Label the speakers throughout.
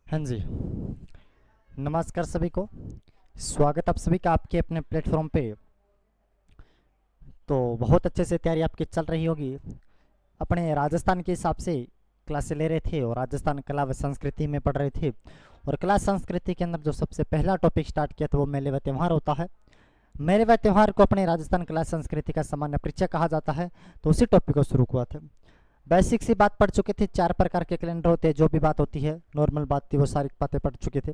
Speaker 1: हाँ जी, नमस्कार सभी को। स्वागत आप सभी का आपके अपने प्लेटफॉर्म पे। तो बहुत अच्छे से तैयारी आपकी चल रही होगी। अपने राजस्थान के हिसाब से क्लासें ले रहे थे और राजस्थान कला व संस्कृति में पढ़ रहे थे। और कला संस्कृति के अंदर जो सबसे पहला टॉपिक स्टार्ट किया था वो मेले व त्यौहार होता है। मेले व त्यौहार को अपने राजस्थान कला संस्कृति का सामान्य परिचय कहा जाता है। तो उसी टॉपिक को शुरू हुआ था। बेसिक सी बात पढ़ चुके थे। 4 प्रकार के कैलेंडर होते हैं, जो भी बात होती है नॉर्मल बात थी वो सारी बातें पढ़ चुके थे।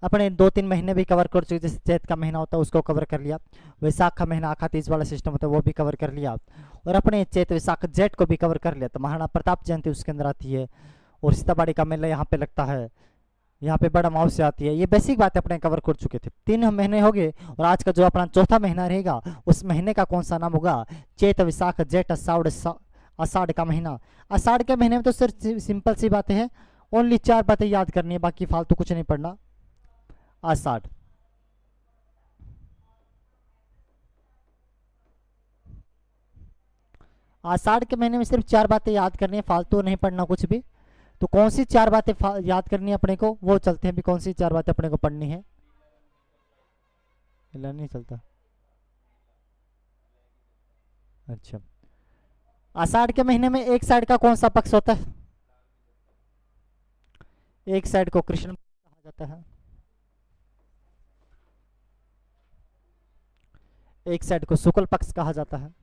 Speaker 1: अपने 2-3 महीने भी कवर कर चुके, जैसे चैत का महीना होता है उसको कवर कर लिया। वैसाख का महीना आखा तीज वाला सिस्टम होता है वो भी कवर कर लिया। और अपने चैत वैसाख जेठ को भी कवर कर लिया। तो महाराणा प्रताप जयंती उसके अंदर आती है। और सीताबाड़ी का मेला यहाँ पे लगता है, यहाँ पे बड़ा माव से आती है। ये बेसिक बातें अपने कवर कर चुके थे। 3 महीने हो गए और आज का जो अपना चौथा महीना रहेगा उस महीने का कौन सा नाम होगा? चैत वैसाख जेठ आषाढ़ का महीना। आषाढ़ के महीने में तो सिर्फ सिंपल सी बातें हैं, ओनली 4 बातें याद करनी है, बाकी फालतू कुछ नहीं पढ़ना। आषाढ़, आषाढ़ के महीने में सिर्फ 4 बातें याद करनी है, फालतू नहीं पढ़ना कुछ भी। तो कौन सी 4 बातें याद करनी है अपने को, वो चलते हैं अभी। कौन सी 4 बातें अपने को पढ़नी है? नहीं चलता। अच्छा, आषाढ़ के महीने में एक साइड का कौन सा पक्ष होता है? एक साइड को कृष्ण कहा जाता है, एक साइड को शुक्ल पक्ष कहा जाता है।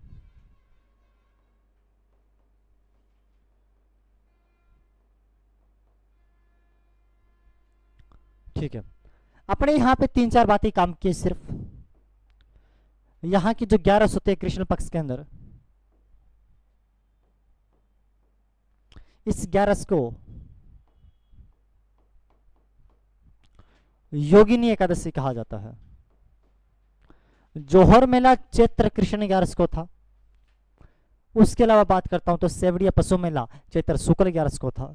Speaker 1: ठीक है, अपने यहाँ पे 3-4 बातें काम की सिर्फ। यहाँ की जो 11 होते हैं कृष्ण पक्ष के अंदर, इस 11 को योगिनी एकादशी कहा जाता है। जोहर मेला चैत्र कृष्ण 11 को था। उसके अलावा बात करता हूं तो सेवड़िया पशु मेला चैत्र शुक्ल 11 को था।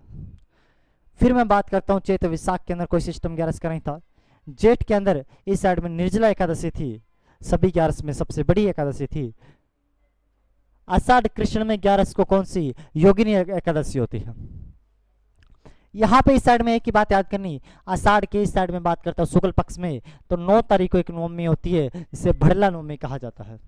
Speaker 1: फिर मैं बात करता हूं चैत्र विशाख के अंदर कोई सिस्टम 11 का नहीं था। जेठ के अंदर इस साइड में निर्जला एकादशी थी, सभी 11 में सबसे बड़ी एकादशी थी। आषाढ़ कृष्ण में 11 को कौन सी? योगिनी एकादशी होती है। यहाँ पे इस साइड में एक ही बात याद करनी, आषाढ़ के इस साइड में बात करता हूँ शुक्ल पक्ष में, तो 9 तारीख को एक नवमी होती है, जिसे भड़ला नवमी कहा जाता है।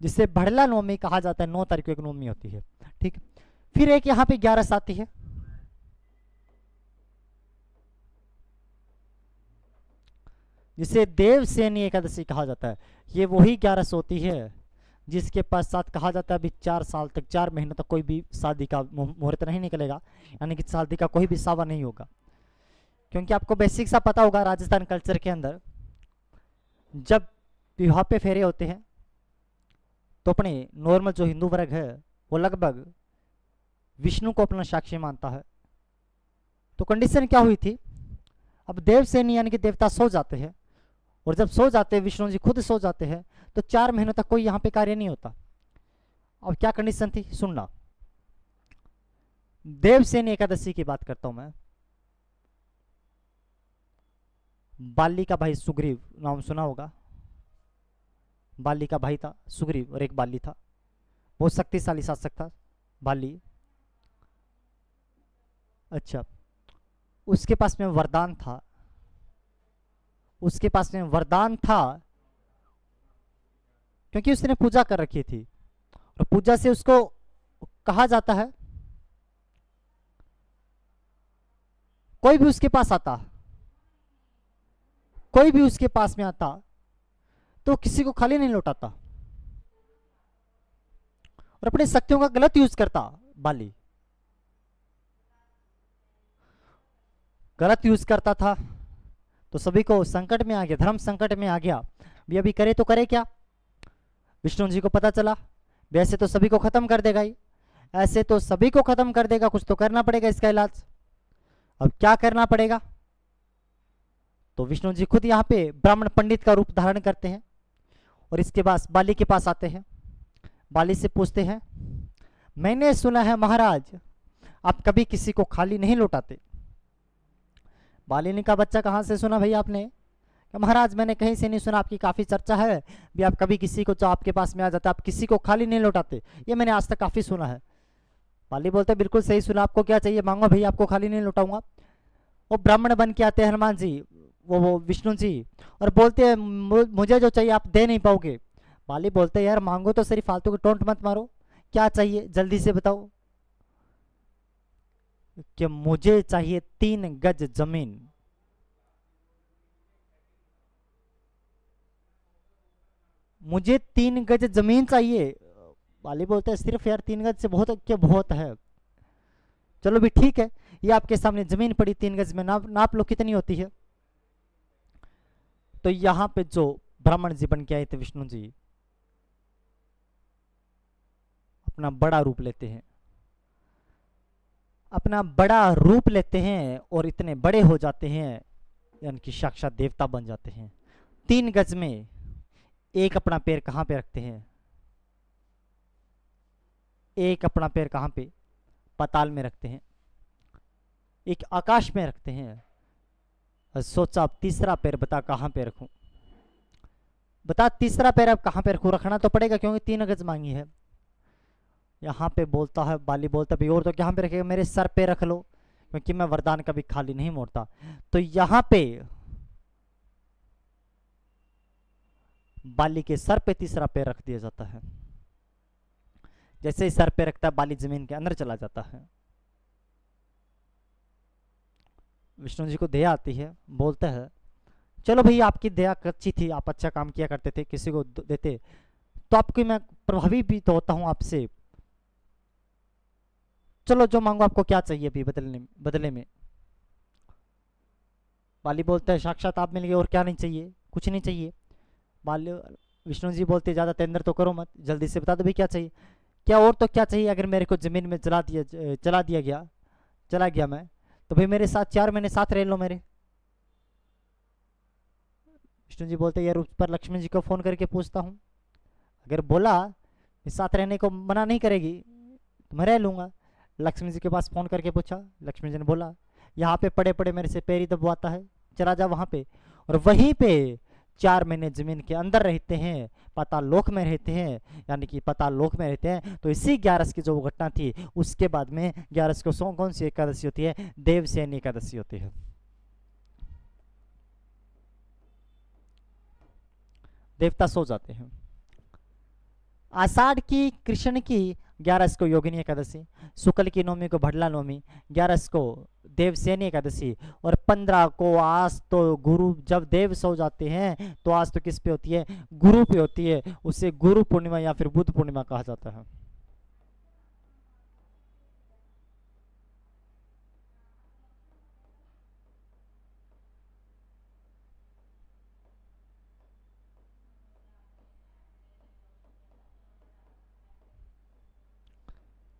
Speaker 1: जिसे भड़ला नवमी कहा जाता है, 9 तारीख को एक नवमी होती है। ठीक, फिर एक यहाँ पे 11 आती है, जिसे देवसेनी एकादशी कहा जाता है। ये वही 11 होती है जिसके पश्चात कहा जाता है अभी 4 साल तक, 4 महीने तक कोई भी शादी का मुहूर्त नहीं निकलेगा, यानी कि शादी का कोई भी सावा नहीं होगा। क्योंकि आपको बेसिक सा पता होगा राजस्थान कल्चर के अंदर जब विवाह पे फेरे होते हैं तो अपने नॉर्मल जो हिंदू वर्ग है वो लगभग विष्णु को अपना साक्षी मानता है। तो कंडीशन क्या हुई थी, अब देवसेनी यानी कि देवता सो जाते हैं, और जब सो जाते हैं विष्णु जी खुद सो जाते हैं, तो 4 महीनों तक कोई यहाँ पे कार्य नहीं होता। अब क्या कंडीशन थी सुनना, देवसेनी एकादशी की बात करता हूं मैं। बाली का भाई सुग्रीव, नाम सुना होगा। बाली का भाई था सुग्रीव और एक बाली था, बहुत शक्तिशाली शासक था बाली। अच्छा, उसके पास में वरदान था, उसके पास में वरदान था क्योंकि उसने पूजा कर रखी थी, और पूजा से उसको कहा जाता है कोई भी उसके पास आता, कोई भी उसके पास में आता तो किसी को खाली नहीं लौटाता, और अपनी शक्तियों का गलत यूज करता। बाली गलत यूज करता था तो सभी को संकट में आ गया, धर्म संकट में आ गया। भी अभी करे तो करे क्या? विष्णु जी को पता चला वैसे तो सभी को खत्म कर देगा ही, ऐसे तो सभी को खत्म कर देगा, कुछ तो करना पड़ेगा इसका इलाज। अब क्या करना पड़ेगा? तो विष्णु जी खुद यहाँ पे ब्राह्मण पंडित का रूप धारण करते हैं और इसके बाद बाली के पास आते हैं। बाली से पूछते हैं, मैंने सुना है महाराज आप कभी किसी को खाली नहीं लौटाते। बाली ने कहा, बच्चा कहाँ से सुना भाई आपने? महाराज मैंने कहीं से नहीं सुना, आपकी काफी चर्चा है भी, आप कभी किसी को जो आपके पास में आ जाता है आप किसी को खाली नहीं लौटाते, ये मैंने आज तक काफी सुना है। बाली बोलते बिल्कुल सही सुना, आपको क्या चाहिए मांगो भैया, आपको खाली नहीं लौटाऊंगा। वो ब्राह्मण बन के आते हैं हनुमान जी, वो विष्णु जी, और बोलते हैं मुझे जो चाहिए आप दे नहीं पाओगे। बाली बोलते यार मांगो तो सही, फालतू की टोंट मत मारो, क्या चाहिए जल्दी से बताओ। कि मुझे चाहिए 3 गज जमीन। मुझे 3 गज जमीन चाहिए। बाली बोलते हैं सिर्फ यार 3 गज से बहुत क्या बहुत है। चलो भी ठीक है, ये आपके सामने जमीन पड़ी 3 गज में, नाप नाप लो कितनी होती है। तो यहाँ पे जो ब्राह्मण जी बन के आए थे विष्णु जी, अपना बड़ा रूप लेते हैं, अपना बड़ा रूप लेते हैं और इतने बड़े हो जाते हैं, यानी कि साक्षात देवता बन जाते हैं। 3 गज में एक अपना पैर कहाँ पे रखते हैं, एक अपना पैर कहाँ पे, पाताल में रखते हैं, एक आकाश में रखते हैं। और सोचा अब तीसरा पैर बता कहाँ पे रखूं, बता तीसरा पैर अब कहाँ पे रखूं, रखना तो पड़ेगा क्योंकि 3 गज मांगी है। यहाँ पे बोलता है बाली बोलता भी और तो कहाँ पे रखेगा, मेरे सर पे रख लो क्योंकि मैं वरदान कभी खाली नहीं मोड़ता। तो यहाँ पे बाली के सर पे तीसरा पैर रख दिया जाता है। जैसे ही सर पे रखता है बाली जमीन के अंदर चला जाता है। विष्णु जी को दया आती है, बोलता है चलो भैया आपकी दया अच्छी थी, आप अच्छा काम किया करते थे, किसी को देते, तो आपकी मैं प्रभावित भी तो होता हूं आपसे। चलो जो मांगो, आपको क्या चाहिए अभी बदले में। बाली बोलता है साक्षात आप मिल गए और क्या नहीं चाहिए, कुछ नहीं चाहिए। बाली विष्णु जी बोलते ज्यादा टेंडर तो करो मत, जल्दी से बता दो भाई क्या चाहिए। क्या और तो क्या चाहिए, अगर मेरे को जमीन में चला गया मैं, तो भाई मेरे साथ 4 महीने साथ रह लो मेरे। विष्णु जी बोलते यार उस पर लक्ष्मण जी को फोन करके पूछता हूँ, अगर बोला साथ रहने को मना नहीं करेगी तो मैं रह लूंगा। लक्ष्मण जी के पास फोन करके पूछा, लक्ष्मण जी ने बोला यहाँ पे पड़े पड़े मेरे से पैर ही दबवाता है, चला जा वहां पे। और वहीं पे 4 महीने जमीन के अंदर रहते हैं, पाताल लोक में रहते हैं, यानी कि पाताल लोक में रहते हैं। तो इसी 11 की जो घटना थी उसके बाद में 11 को कौन सी एकादशी होती है, देवसेनी एकादशी होती है। देवता सो जाते हैं। आषाढ़ की कृष्ण की 11 को योगिनी एकादशी, शुक्ल की नवमी को भडला नवमी, 11 को देवसेनी एकादशी, और 15 को आज तो गुरु, जब देव सो जाते हैं तो आज तो किस पे होती है, गुरु पे होती है, उसे गुरु पूर्णिमा या फिर बुद्ध पूर्णिमा कहा जाता है।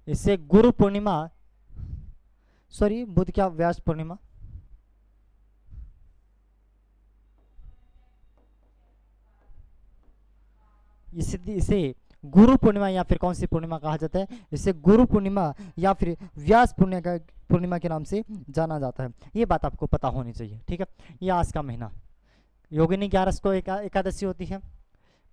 Speaker 1: इसे गुरु पूर्णिमा, सॉरी बुद्ध क्या, व्यास पूर्णिमा, इसे गुरु पूर्णिमा या फिर कौन सी पूर्णिमा कहा जाता है, इसे गुरु पूर्णिमा या फिर व्यास पूर्णिमा के नाम से जाना जाता है। ये बात आपको पता होनी चाहिए, ठीक है। ये आज का महीना योगिनी 11 को एकादशी होती है,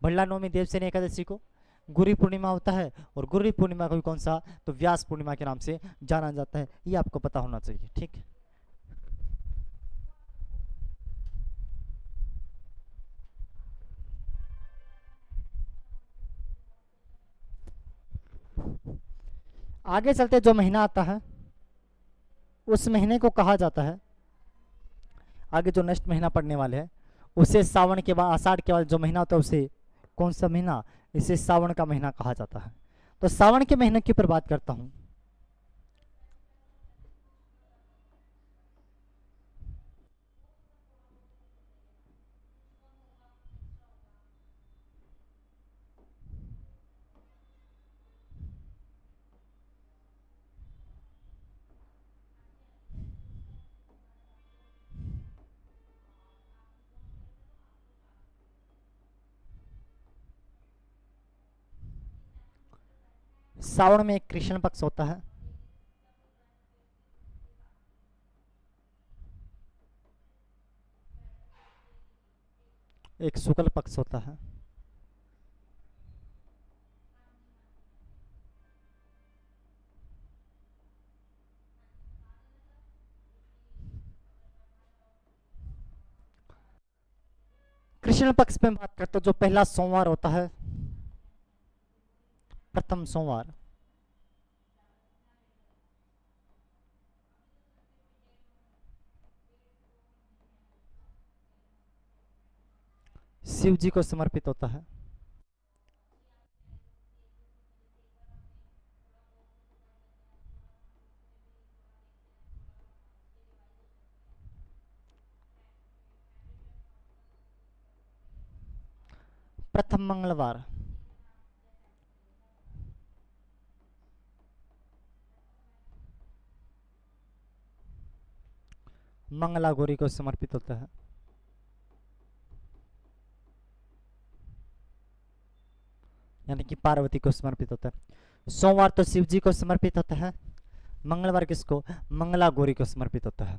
Speaker 1: भल्ला नवमी देवसेनी एकादशी को गुरु पूर्णिमा होता है, और गुरु पूर्णिमा को कौन सा, तो व्यास पूर्णिमा के नाम से जाना जाता है। ये आपको पता होना चाहिए, ठीक। आगे चलते जो महीना आता है उस महीने को कहा जाता है, आगे जो नेक्स्ट महीना पड़ने वाले है उसे सावन के बाद, आषाढ़ के बाद जो महीना होता है उसे कौन सा महीना, इसे सावन का महीना कहा जाता है। तो सावन के महीने के ऊपर बात करता हूं। सावन में एक कृष्ण पक्ष होता है, एक शुक्ल पक्ष होता है। कृष्ण पक्ष में बात करते जो पहला सोमवार होता है, प्रथम सोमवार, शिव जी को समर्पित होता है। प्रथम मंगलवार, मंगला गौरी को समर्पित होता है। यानी कि पार्वती को समर्पित होता है। सोमवार तो शिव जी को समर्पित होता है, मंगलवार किसको, मंगला गौरी को समर्पित होता है।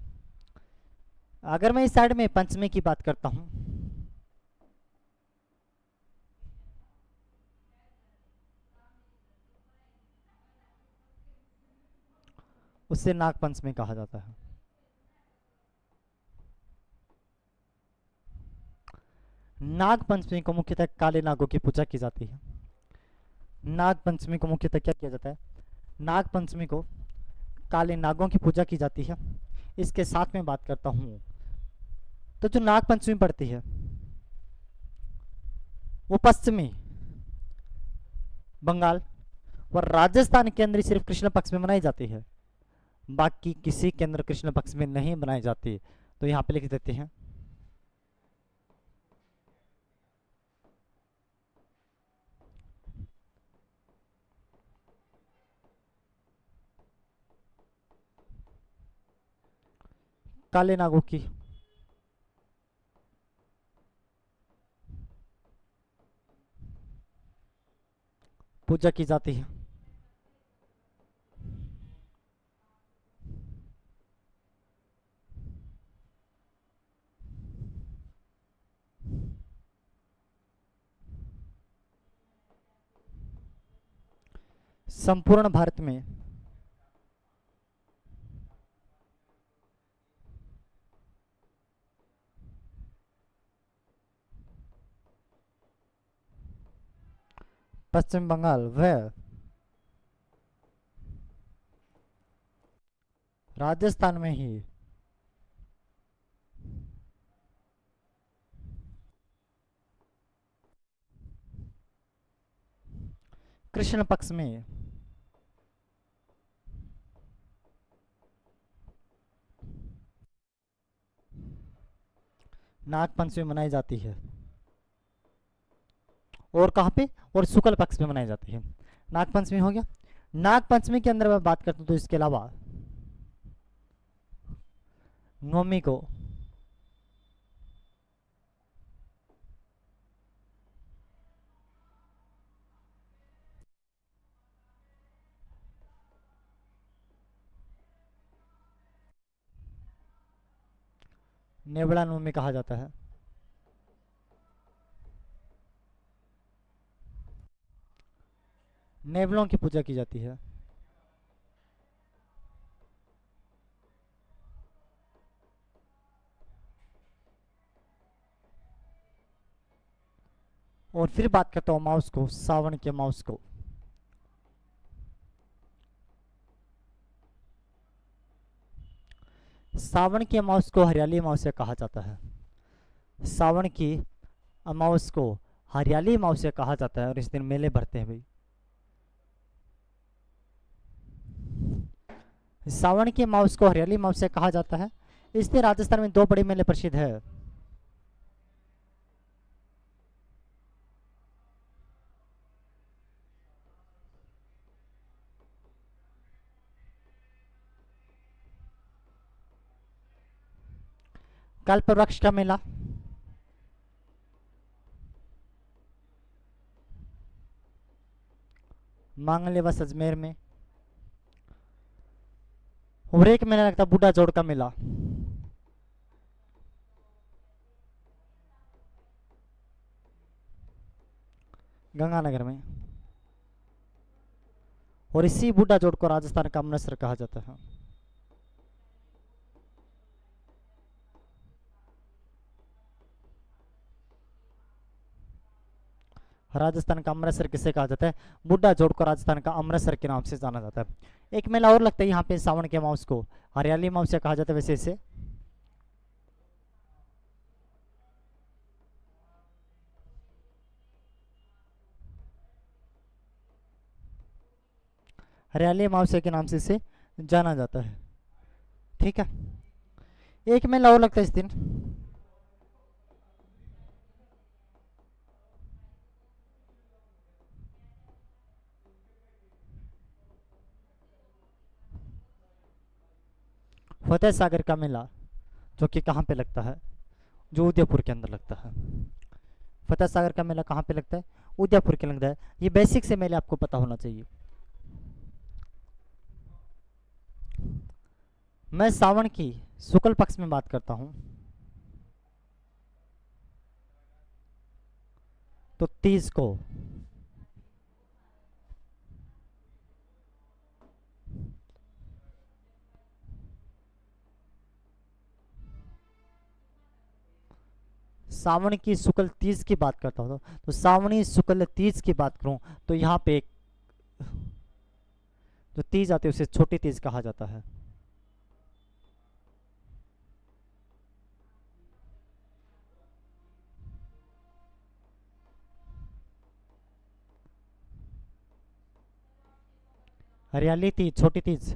Speaker 1: अगर मैं इस साइड में पंचमी की बात करता हूं, उसे नाग पंचमी कहा जाता है। नाग पंचमी को मुख्यतः काले नागों की पूजा की जाती है। नाग पंचमी को मुख्यतः क्या किया जाता है, नाग पंचमी को काले नागों की पूजा की जाती है। इसके साथ में बात करता हूं, तो जो नाग पंचमी पड़ती है वो पश्चिमी बंगाल और राजस्थान के अंदर सिर्फ कृष्ण पक्ष में मनाई जाती है, बाकी किसी के अंदर कृष्ण पक्ष में नहीं मनाई जाती। तो यहाँ पे लिख देते हैं, काले नागों की पूजा की जाती है। संपूर्ण भारत में पश्चिम बंगाल व राजस्थान में ही कृष्ण पक्ष में नाग पंचमी मनाई जाती है। और कहाँ पे, और शुक्ल पक्ष में मनाई जाती है। नाग पंचमी हो गया। नाग पंचमी के अंदर मैं बात करता हूँ तो इसके अलावा नवमी को नेवड़ा नवमी कहा जाता है। नेवलों की पूजा की जाती है। और फिर बात करता हूँ अमावस को, सावन के अमावस को। सावन की अमावस को हरियाली अमावस्या कहा जाता है। सावन की अमावस को हरियाली अमावस्या कहा जाता है और इस दिन मेले भरते हैं भाई। सावन की अमावस को हरियाली अमावस्या कहा जाता है। इस दिन राजस्थान में दो बड़े मेले प्रसिद्ध है। कल्प वृक्ष का मेला, मांगले व अजमेर में। और एक मेला लगता है बूढ़ा जोड़ का मेला। गंगानगर में। और इसी बूढ़ा जोड़ को राजस्थान का अमृतसर कहा जाता है। राजस्थान का अमृतसर किसे कहा जाता है? बूढ़ा जोड़ को राजस्थान का अमृतसर के नाम से जाना जाता है। एक मेला और लगता है यहाँ पे सावन के माउस को, हरियाली माउस से कहा जाता है वैसे इसे। हरियाली माउस के नाम से इसे जाना जाता है। ठीक है, एक मेला और लगता है इस दिन। फतेह सागर का मेला, जो कि कहाँ पे लगता है? जो उदयपुर के अंदर लगता है। फतेह सागर का मेला कहाँ पे लगता है? उदयपुर के लगता है। ये बेसिक से मेले आपको पता होना चाहिए। मैं सावन की शुक्ल पक्ष में बात करता हूँ, तो 30 को सावन की शुक्ल 30 की बात करता हूँ, तो सावनी शुक्ल 30 की बात करूँ तो यहाँ पे एक जो तीज आती है उसे छोटी तीज कहा जाता है। हरियाली तीज, छोटी तीज।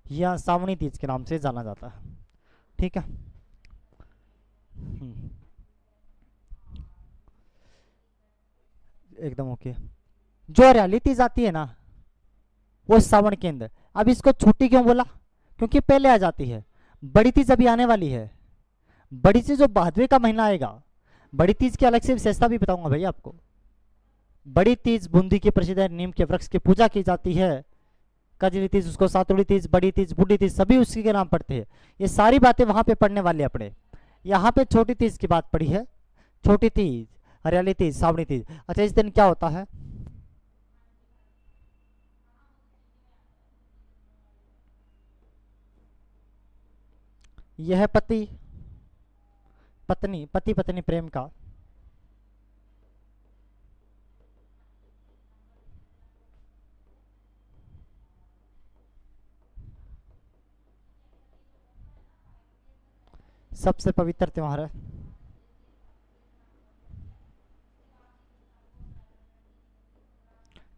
Speaker 1: यह सावनी तीज के नाम से जाना जाता है। ठीक है। हम्म, एकदम ओके। जो हरियाली तीज आती है ना, वो सावन के अंदर। अब इसको छोटी क्यों बोला? क्योंकि पहले आ जाती है। बड़ी तीज अभी आने वाली है। बड़ी तीज जो भादवे का महीना आएगा, बड़ी तीज की अलग से विशेषता भी बताऊंगा भैया आपको। बड़ी तीज बूंदी की प्रसिद्ध है, नीम के वृक्ष की पूजा की जाती है। कजरी तीज, उसको सातुड़ी तीज, बड़ी तीज, बूढ़ी तीज, सभी उसी के नाम पड़ते हैं। ये सारी बातें वहां पे पढ़ने वाले अपने। यहाँ पे छोटी तीज की बात पड़ी है। छोटी तीज, हरियाली तीज, सावनी तीज। अच्छा, इस दिन क्या होता है? यह पति पत्नी, पति पत्नी प्रेम का सबसे पवित्र त्योहार है।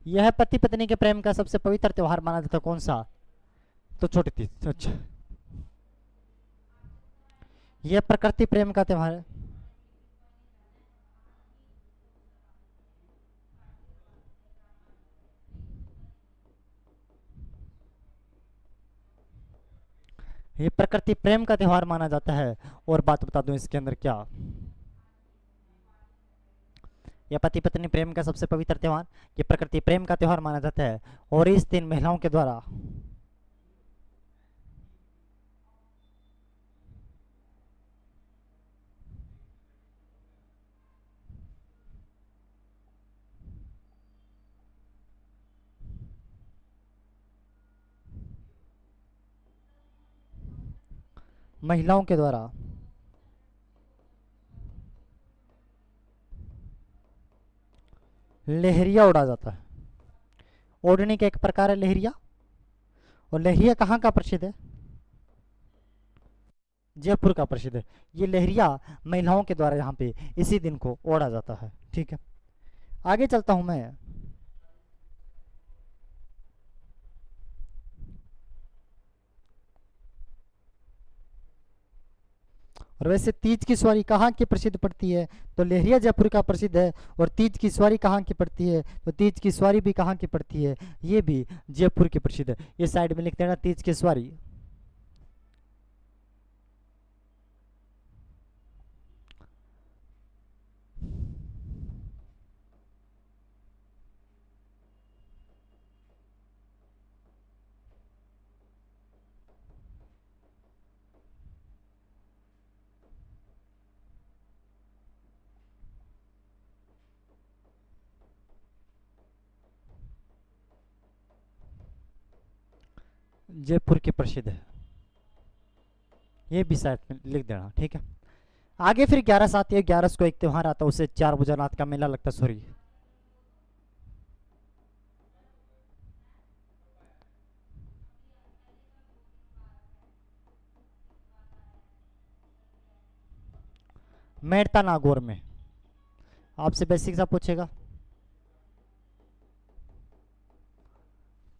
Speaker 1: यह पति पत्नी के प्रेम का सबसे पवित्र त्योहार माना जाता है। कौन सा? तो छोटी तीज। अच्छा, यह प्रकृति प्रेम का त्योहार है। ये प्रकृति प्रेम का त्योहार माना जाता है। और बात बता दूं इसके अंदर क्या, यह पति पत्नी प्रेम का सबसे पवित्र त्योहार, ये प्रकृति प्रेम का त्योहार माना जाता है। और इस दिन महिलाओं के द्वारा महिलाओं के द्वारा लहरिया उड़ा जाता है। ओढ़नी का एक प्रकार है लहरिया। और लहरिया कहाँ का प्रसिद्ध है? जयपुर का प्रसिद्ध है। ये लहरिया महिलाओं के द्वारा यहाँ पे इसी दिन को ओढ़ा जाता है। ठीक है, आगे चलता हूँ मैं। और वैसे तीज की सवारी कहाँ की प्रसिद्ध पड़ती है? तो लहरिया जयपुर का प्रसिद्ध है। और तीज की सवारी कहाँ की पड़ती है? तो तीज की सवारी भी कहाँ की पड़ती है? ये भी जयपुर की प्रसिद्ध है। ये साइड में लिख देना, तीज की सवारी। जयपुर की प्रसिद्ध है, ये भी साइड में लिख देना, ठीक है। आगे फिर 11 आती है, 11 को एक त्योहार आता है, उसे चार भुजनाथ का मेला लगता है, सॉरी मेड़ता नागौर में। आपसे बेसिक सा पूछेगा,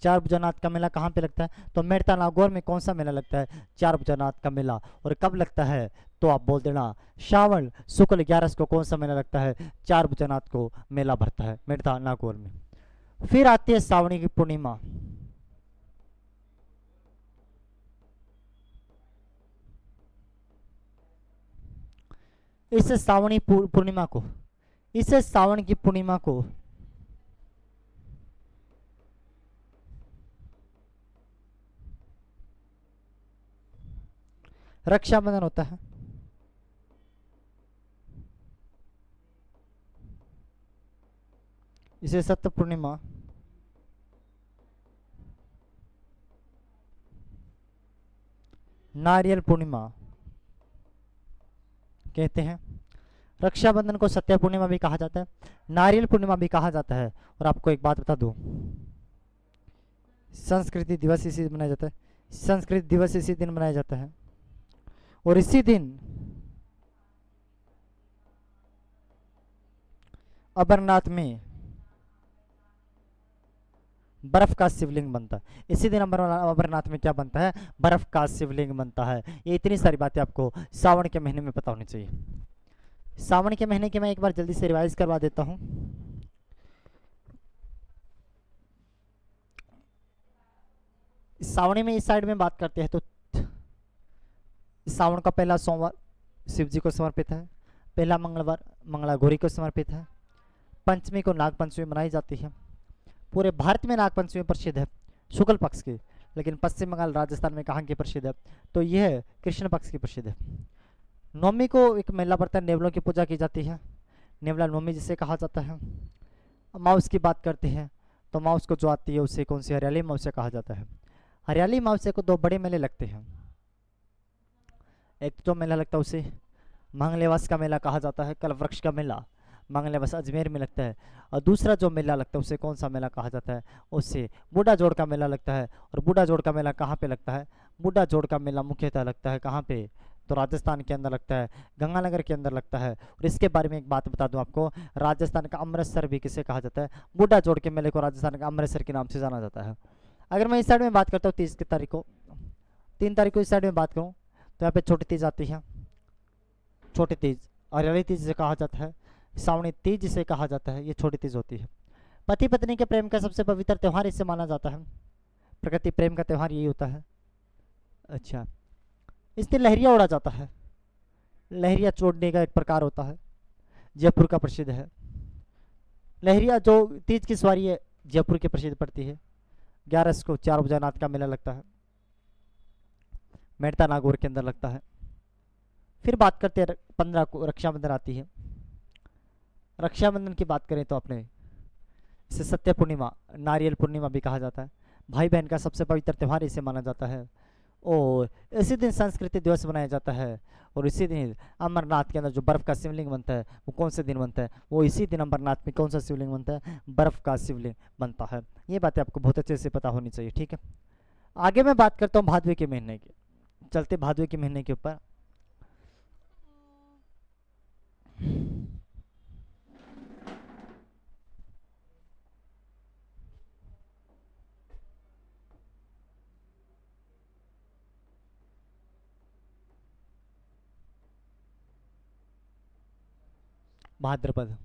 Speaker 1: चार भुजनाथ का मेला कहाँ पे लगता है, तो मेड़ता नागौर में कौन सा मेला लगता है, चार भुजनाथ का मेला। और कब लगता है, तो आप बोल देना श्रावण शुक्ल 11 को कौन सा मेला लगता है, चार भुजनाथ को मेला भरता है मेड़ता नागौर में। फिर आती है सावणी की पूर्णिमा। इस सावणी पूर्णिमा को, इस सावन की पूर्णिमा को रक्षाबंधन होता है। इसे सत्य पूर्णिमा, नारियल पूर्णिमा कहते हैं। रक्षाबंधन को सत्य पूर्णिमा भी कहा जाता है, नारियल पूर्णिमा भी कहा जाता है। और आपको एक बात बता दूं, संस्कृति दिवस इसी दिन मनाया जाता है, संस्कृत दिवस इसी दिन मनाया जाता है। और इसी दिन अमरनाथ में बर्फ का शिवलिंग बनता है। इसी दिन अमरनाथ में क्या बनता है, बर्फ का शिवलिंग बनता है। ये इतनी सारी बातें आपको सावन के महीने में पता होनी चाहिए। सावन के महीने के मैं एक बार जल्दी से रिवाइज करवा देता हूँ। सावणी में इस साइड में बात करते हैं तो सावन का पहला सोमवार शिव जी को समर्पित है, पहला मंगलवार मंगला गौरी को समर्पित है, पंचमी को नाग पंचमी मनाई जाती है। पूरे भारत में नाग पंचमी प्रसिद्ध है शुक्ल पक्ष की, लेकिन पश्चिम बंगाल राजस्थान में कहाँ की प्रसिद्ध है, तो यह कृष्ण पक्ष की प्रसिद्ध है। नवमी को एक मेला पड़ता है, नेवलों की पूजा की जाती है, नेवला नवमी जिसे कहा जाता है। माउस की बात करते हैं तो माउस को जो आती है उसे कौन सी, हरियाली अमावस्या कहा जाता है। हरियाली अमावस्या को दो बड़े मेले लगते हैं, एक जो मेला लगता है उसे मंगलेवास का मेला कहा जाता है, कल्पवृक्ष का मेला मंगलेवास अजमेर में लगता है। और दूसरा जो मेला लगता है उसे कौन सा मेला कहा जाता है, उससे बूढ़ा जोड़ का मेला लगता है। और बूढ़ा जोड़ का मेला कहाँ पे लगता है, बूढ़ा जोड़ का मेला मुख्यतः लगता है कहाँ पे, तो राजस्थान के अंदर लगता है, गंगानगर के अंदर लगता है। और इसके बारे में एक बात बता दूं आपको, राजस्थान का अमृतसर भी किसे कहा जाता है, बूढ़ा जोड़ के मेले को राजस्थान का अमृतसर के नाम से जाना जाता है। अगर मैं इस साइड में बात करता हूँ 30 की तारीख को, 3 तारीख को इस साइड में बात करूँ तो यहाँ पे छोटी तीज आती है, छोटी तीज हरियाली तीज जिसे कहा जाता है, सावणी तीज जिसे कहा जाता है, ये छोटी तीज होती है। पति पत्नी के प्रेम का सबसे पवित्र त्यौहार इसे माना जाता है, प्रकृति प्रेम का त्यौहार यही होता है। अच्छा, इस दिन लहरिया उड़ा जाता है, लहरिया चोड़ने का एक प्रकार होता है, जयपुर का प्रसिद्ध है। लहरिया जो तीज की सवारी है जयपुर की प्रसिद्ध पड़ती है। 11 को चार भुजानाथ का मेला लगता है, मेड़ता नागौर के अंदर लगता है। फिर बात करते हैं 15 को रक्षाबंधन आती है। रक्षाबंधन की बात करें तो अपने इसे सत्य पूर्णिमा, नारियल पूर्णिमा भी कहा जाता है, भाई बहन का सबसे पवित्र त्यौहार इसे माना जाता है। और इसी दिन संस्कृति दिवस मनाया जाता है। और इसी दिन अमरनाथ के अंदर जो बर्फ़ का शिवलिंग बनता है वो कौन से दिन बनता है, वो इसी दिन अमरनाथ में कौन सा शिवलिंग बनता है, बर्फ़ का शिवलिंग बनता है। ये बातें आपको बहुत अच्छे से पता होनी चाहिए, ठीक है। आगे मैं बात करता हूँ भादवे के महीने की, चलते भादवे के महीने के ऊपर। भाद्रपद,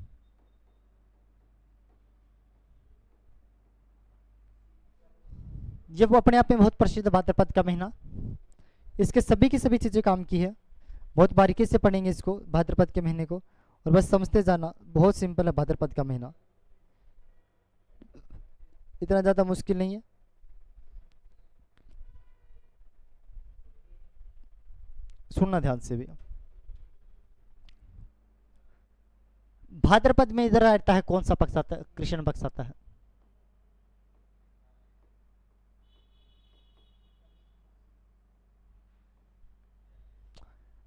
Speaker 1: जब वो अपने आप में बहुत प्रसिद्ध भाद्रपद का महीना, इसके सभी की सभी चीज़ें काम की है। बहुत बारीकी से पढ़ेंगे इसको भाद्रपद के महीने को, और बस समझते जाना, बहुत सिंपल है भाद्रपद का महीना, इतना ज़्यादा मुश्किल नहीं है। सुनना ध्यान से भी, भाद्रपद में इधर आता है कौन सा पक्ष आता है, कृष्ण पक्ष आता है।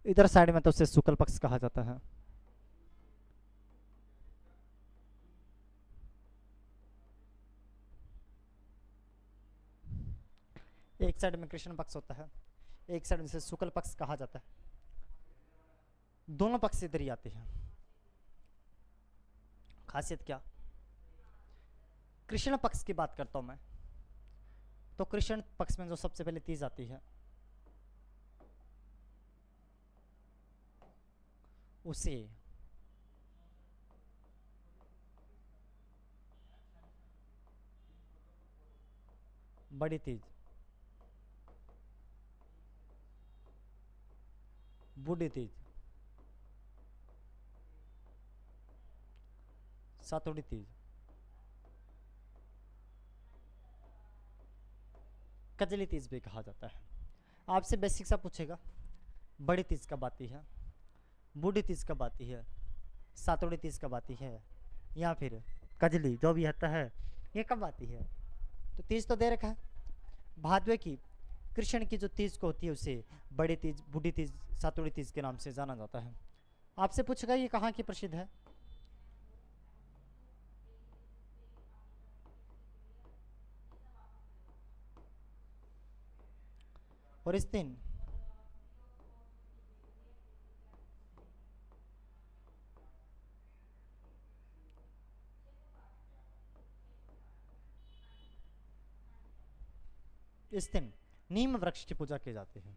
Speaker 1: इधर साइड में तो उसे शुक्ल पक्ष कहा जाता है। एक साइड में कृष्ण पक्ष होता है, एक साइड में इसे शुक्ल पक्ष कहा जाता है। दोनों पक्ष इधर ही आते हैं। खासियत क्या, कृष्ण पक्ष की बात करता हूं मैं, तो कृष्ण पक्ष में जो सबसे पहले तीज आती है उसे बड़ी तीज, बूढ़ी तीज, सातोड़ी तीज, कजली तीज भी कहा जाता है। आपसे बेसिक सा पूछेगा, बड़ी तीज कब आती है, बूढ़ी तीज कब आती है, सातोड़ी तीज कब आती है, या फिर कजली जो भी आता है ये कब आती है। तो तीज तो दे रखा है। भादवे की कृष्ण की जो तीज को होती है उसे बड़ी तीज, बूढ़ी तीज, सातोड़ी तीज के नाम से जाना जाता है। आपसे पूछेगा ये कहाँ की प्रसिद्ध है, और इस दिन नीम वृक्ष की पूजा की जाती है।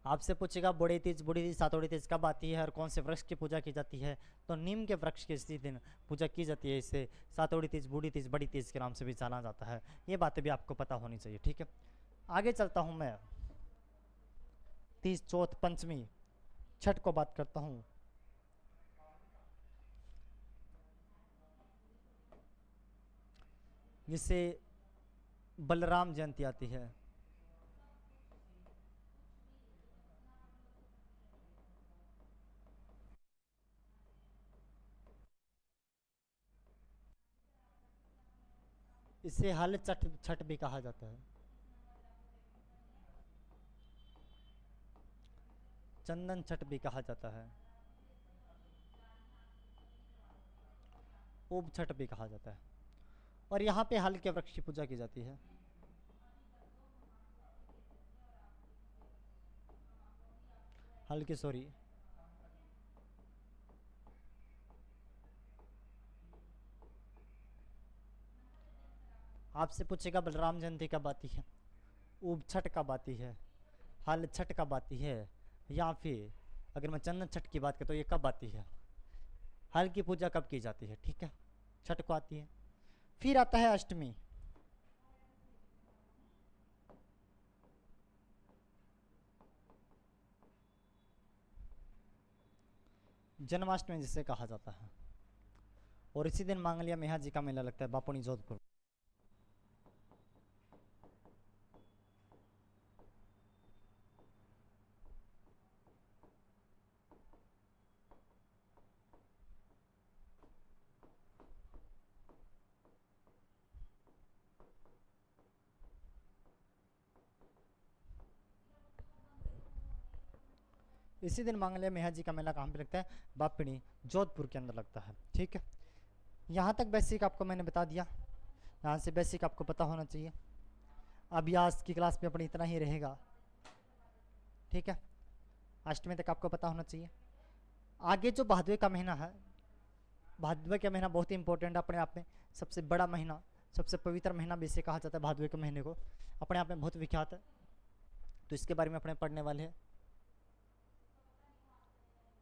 Speaker 1: आपसे पूछेगा बड़ी तीज, बूढ़ी तीज, सातोड़ी तीज कब आती है और कौन से वृक्ष की पूजा की जाती है, तो नीम के वृक्ष के इसी दिन पूजा की जाती है। इसे सातोड़ी तीज, बूढ़ी तीज, बड़ी तीज के नाम से भी जाना जाता है। ये बातें भी आपको पता होनी चाहिए, ठीक है। आगे चलता हूं मैं, तीज, चौथ, पंचमी, छठ को बात करता हूं। जिससे बलराम जयंती आती है, इसे हल छठ छठ भी कहा जाता है, चंदन छठ भी कहा जाता है, ऊब छठ भी कहा जाता है। और यहाँ पे हल के वृक्ष की पूजा की जाती है। हल की सॉरी, आपसे पूछेगा बलराम जयंती कब आती है, ऊब छठ कब आती है, हल छठ कब आती है, या फिर अगर मैं चंदन छठ की बात करूँ तो ये कब आती है। हल की पूजा कब की जाती है, ठीक है, छठ को आती है। फिर आता है अष्टमी। जन्माष्टमी जिसे कहा जाता है, और इसी दिन मांगलिया मेहा जी का मेला लगता है बापुनी जोधपुर। इसी दिन मांगलिया मेहा जी का मेला कहाँ पे लगता है, बापिणी जोधपुर के अंदर लगता है, ठीक है। यहाँ तक बेसिक आपको मैंने बता दिया, यहाँ से बेसिक आपको पता होना चाहिए। अभी आज की क्लास में अपनी इतना ही रहेगा, ठीक है। अष्टमी तक आपको पता होना चाहिए। आगे जो भादवे का महीना है, भादवे का महीना बहुत ही इंपॉर्टेंट अपने आप में, सबसे बड़ा महीना, सबसे पवित्र महीना भी इसे कहा जाता है। भादवे के महीने को अपने आप में बहुत विख्यात है, तो इसके बारे में अपने पढ़ने वाले हैं।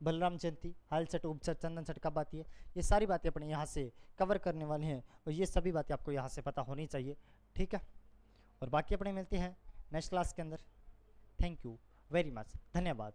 Speaker 1: बलराम जयंती, हल छठ, ऊब छठ, चंदन छठ कब आती है, ये सारी बातें अपने यहाँ से कवर करने वाले हैं, और ये सभी बातें आपको यहाँ से पता होनी चाहिए, ठीक है। और बाकी अपने मिलते हैं नेक्स्ट क्लास के अंदर। थैंक यू वेरी मच, धन्यवाद।